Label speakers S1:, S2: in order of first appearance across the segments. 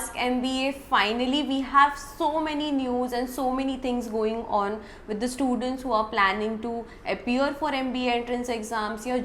S1: Ask MBA. Finally, we have so many news and so many things going on with the students who are planning to appear for MBA entrance exams, या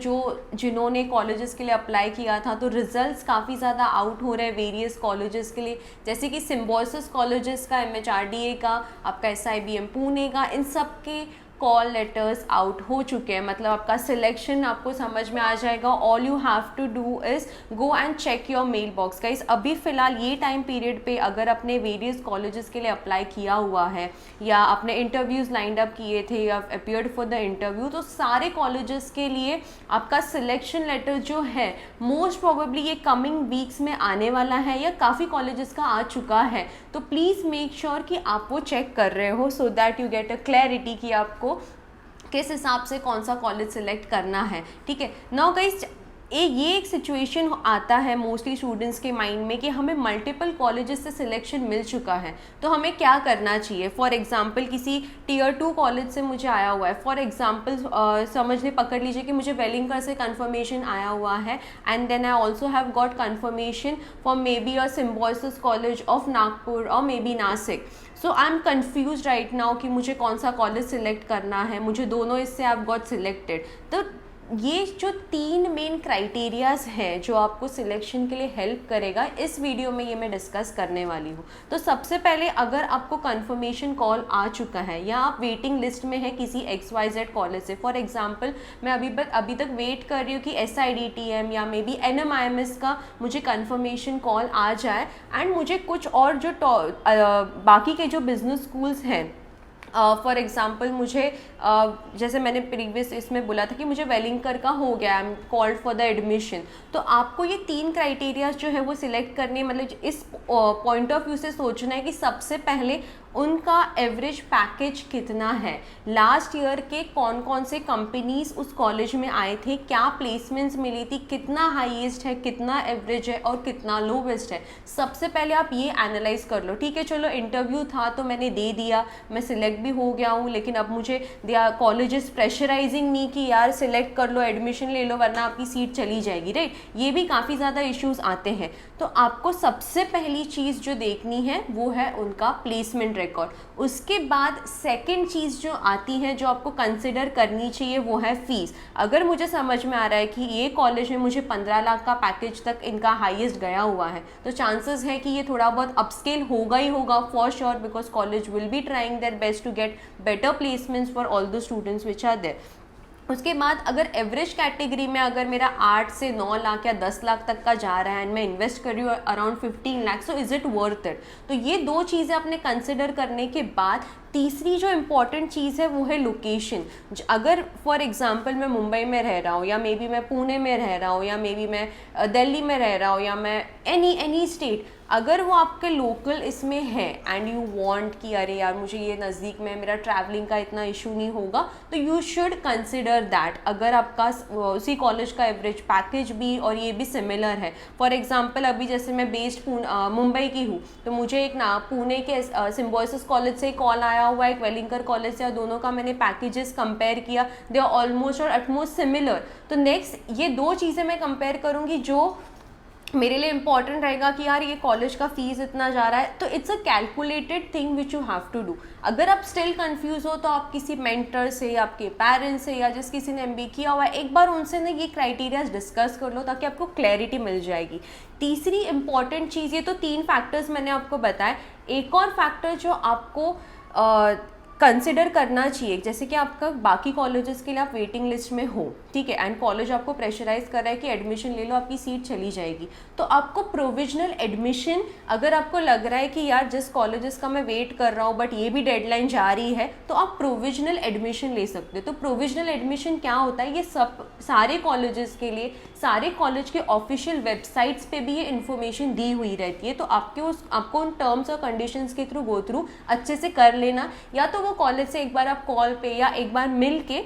S1: जिन्होंने colleges के लिए apply किया था, तो results काफ़ी ज़्यादा out हो रहे हैं वेरियस कॉलेजेस के लिए, जैसे कि सिम्बोसिस कॉलेजेस का, MHRDA का, आपका SIBM पुणे का, इन सब के कॉल लेटर्स आउट हो चुके हैं। मतलब आपका सिलेक्शन आपको समझ में आ जाएगा। All you have to do is go and check your mailbox guys. अभी फ़िलहाल ये टाइम पीरियड पे अगर आपने वेरियस कॉलेजेस के लिए अप्लाई किया हुआ है या आपने इंटरव्यूज़ लाइंड अप किए थे या अपीयर्ड फॉर द इंटरव्यू, तो सारे कॉलेजेस के लिए आपका सिलेक्शन लेटर जो है मोस्ट प्रोबेबली ये कमिंग वीक्स में आने वाला है, या काफ़ी कॉलेजेस का आ चुका है। तो प्लीज़ मेक श्योर कि आप वो चेक कर रहे हो, so that you get a clarity कि आपको किस हिसाब से कौन सा कॉलेज सिलेक्ट करना है। ठीक है, नाउ गाइस, ये एक सिचुएशन आता है मोस्टली स्टूडेंट्स के माइंड में कि हमें मल्टीपल कॉलेजेस से सिलेक्शन मिल चुका है, तो हमें क्या करना चाहिए। फॉर एग्जांपल किसी टियर 2 कॉलेज से मुझे आया हुआ है, फॉर एग्जांपल पकड़ लीजिए कि मुझे वेलिंगकर से कंफर्मेशन आया हुआ है, and then I also have got confirmation for may be a Symbiosis college of Nagpur और may be Nashik. So I am confuse right now कि मुझे कौन सा कॉलेज सिलेक्ट करना है। मुझे दोनों इससे आप गॉट सिलेक्टेड। तो ये जो 3 मेन क्राइटेरियाज हैं जो आपको सिलेक्शन के लिए हेल्प करेगा, इस वीडियो में ये मैं डिस्कस करने वाली हूँ। तो सबसे पहले, अगर आपको कंफर्मेशन कॉल आ चुका है या आप वेटिंग लिस्ट में है किसी XYZ कॉलेज से, फॉर एग्जांपल मैं अभी तक वेट कर रही हूँ कि SIDTM या मे बी NMIMS का मुझे कंफर्मेशन कॉल आ जाए, एंड मुझे कुछ और जो बाकी के जो बिजनेस स्कूल्स हैं, फॉर एग्ज़ाम्पल मुझे जैसे मैंने प्रीवियस इसमें बोला था कि मुझे वेलिंगकर का हो गया, I am called for the admission. तो आपको ये 3 क्राइटेरियाज जो है वो सिलेक्ट करने, मतलब इस पॉइंट ऑफ व्यू से सोचना है कि सबसे पहले उनका एवरेज पैकेज कितना है, लास्ट ईयर के कौन कौन से कंपनीज उस कॉलेज में आए थे, क्या प्लेसमेंट्स मिली थी, कितना हाईएस्ट है, कितना एवरेज है और कितना लोवेस्ट है। सबसे पहले आप ये एनालाइज कर लो। ठीक है, चलो इंटरव्यू था तो मैंने दे दिया, मैं सिलेक्ट भी हो गया हूँ, लेकिन अब मुझे कॉलेजेस प्रेशराइजिंग नहीं कि यार सिलेक्ट कर लो, एडमिशन ले लो वरना आपकी सीट चली जाएगी, राइट। ये भी काफ़ी ज़्यादा इश्यूज आते हैं। तो आपको सबसे पहली चीज़ जो देखनी है वो है उनका प्लेसमेंट रिकॉर्ड। उसके बाद सेकंड चीज़ जो आती है जो आपको कंसिडर करनी चाहिए वो है फीस। अगर मुझे समझ में आ रहा है कि ये कॉलेज में मुझे 15 लाख का पैकेज तक इनका हाईएस्ट गया हुआ है, तो चांसेस है कि ये थोड़ा बहुत अपस्केल होगा ही होगा for sure, because college will be trying their best to get better placements for all the students which are there. उसके बाद अगर एवरेज कैटेगरी में अगर मेरा 8 से 9 लाख या 10 लाख तक का जा रहा है एंड मैं इन्वेस्ट कर रही हूँ around 15 lakh, so is it worth it. तो ये 2 चीज़ें आपने कंसिडर करने के बाद तीसरी जो इम्पॉर्टेंट चीज़ है वो है लोकेशन। अगर फॉर एग्जांपल मैं मुंबई में रह रहा हूँ, या मे बी मैं पुणे में रह रहा हूँ, या मे बी मैं दिल्ली में रह रहा हूँ, या मैं एनी स्टेट, अगर वो आपके लोकल इसमें है एंड यू वांट कि अरे यार मुझे ये नज़दीक में, मेरा ट्रैवलिंग का इतना इशू नहीं होगा, तो यू शुड कंसिडर दैट। अगर आपका उसी कॉलेज का एवरेज पैकेज भी और ये भी सिमिलर है, फॉर एग्जांपल अभी जैसे मैं बेस्ड मुंबई की हूँ, तो मुझे एक पुणे के सिम्बोसिस कॉलेज से कॉल आया हुआ है, एक वेलिंगकर कॉलेज से, दोनों का मैंने पैकेजेस कंपेयर किया, दे आर ऑलमोस्ट और एटमोस्ट सिमिलर। तो नेक्स्ट ये 2 चीज़ें मैं कंपेयर करूँगी जो मेरे लिए इंपॉर्टेंट रहेगा कि यार ये कॉलेज का फीस इतना जा रहा है, तो it's a calculated thing which you have to do. अगर आप स्टिल कंफ्यूज हो तो आप किसी मेंटर से, आपके पेरेंट्स से, या जिस किसी ने MBA किया हुआ है, एक बार उनसे ना ये क्राइटेरियाज डिस्कस कर लो ताकि आपको क्लैरिटी मिल जाएगी। तीसरी इंपॉर्टेंट चीज़, ये तो 3 फैक्टर्स मैंने आपको बताए, एक और फैक्टर जो आपको कंसिडर करना चाहिए, जैसे कि आपका बाकी कॉलेजेस के लिए आप वेटिंग लिस्ट में हो, ठीक है, एंड कॉलेज आपको प्रेशराइज कर रहा है कि एडमिशन ले लो, आपकी सीट चली जाएगी, तो आपको प्रोविजनल एडमिशन, अगर आपको लग रहा है कि यार जिस कॉलेजेस का मैं वेट कर रहा हूँ बट ये भी डेडलाइन जा रही है, तो आप प्रोविजनल एडमिशन ले सकते हो। तो प्रोविजनल एडमिशन क्या होता है, ये सब सारे कॉलेजेस के लिए, सारे कॉलेज के ऑफिशियल वेबसाइट्स पे भी ये इन्फॉर्मेशन दी हुई रहती है। तो आपको उन टर्म्स और कंडीशंस के थ्रू गो थ्रू अच्छे से कर लेना, या तो वो कॉलेज से एक बार आप कॉल पे या एक बार मिल के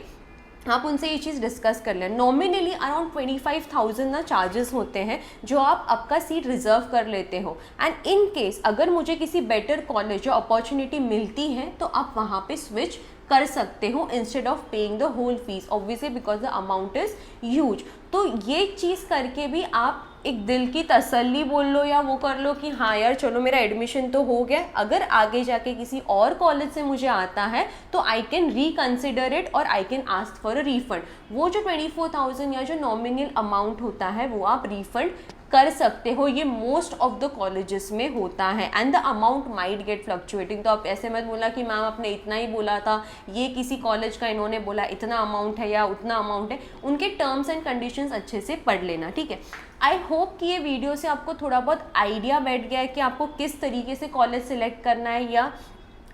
S1: आप उनसे ये चीज़ डिस्कस कर लें। नॉमिनली अराउंड 25,000 ना चार्जेस होते हैं जो आप आपका सीट रिजर्व कर लेते हो, एंड इन केस अगर मुझे किसी बेटर कॉलेज जो अपॉर्चुनिटी मिलती है तो आप वहाँ पे स्विच कर सकते हो instead of paying the whole fees, obviously because the amount is huge. तो ये चीज़ करके भी आप एक दिल की तसल्ली बोल लो या वो कर लो कि हाँ यार चलो मेरा एडमिशन तो हो गया, अगर आगे जाके किसी और कॉलेज से मुझे आता है तो आई कैन रिकन्सिडर इट और I can ask for a refund. वो जो 24,000 या जो नॉमिनल अमाउंट होता है वो आप रिफंड कर सकते हो, ये मोस्ट ऑफ द कॉलेजेस में होता है। And the amount might get fluctuating, तो आप ऐसे मत बोला कि मैम आपने इतना ही बोला था, ये किसी कॉलेज का इन्होंने बोला इतना अमाउंट है या उतना अमाउंट है, उनके टर्म्स एंड कंडीशंस अच्छे से पढ़ लेना, ठीक है। आई होप कि ये वीडियो से आपको थोड़ा बहुत आइडिया बैठ गया है कि आपको किस तरीके से कॉलेज सिलेक्ट करना है या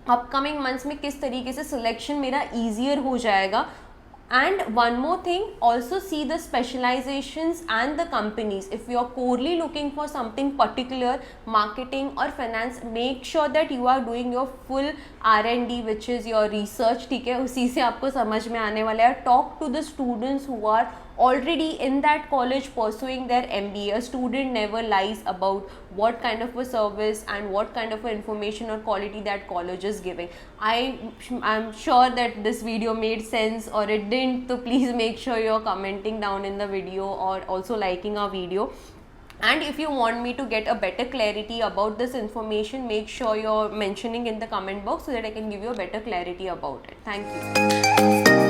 S1: अपकमिंग मंथ्स में किस तरीके से सिलेक्शन मेरा ईजियर हो जाएगा। And one more thing, also see the specializations and the companies. If you are corely looking for something particular, marketing or finance, make sure that you are doing your full R&D, which is your research, ठीक है, उसी से आपको समझ में आने वाला है। Talk to the students who are already in that college pursuing their MBA. A student never lies about what kind of a service and what kind of a information or quality that college is giving. I'm sure that this video made sense or it didn't, so please make sure you're commenting down in the video or also liking our video. And if you want me to get a better clarity about this information, make sure you're mentioning in the comment box so that I can give you a better clarity about it. Thank you.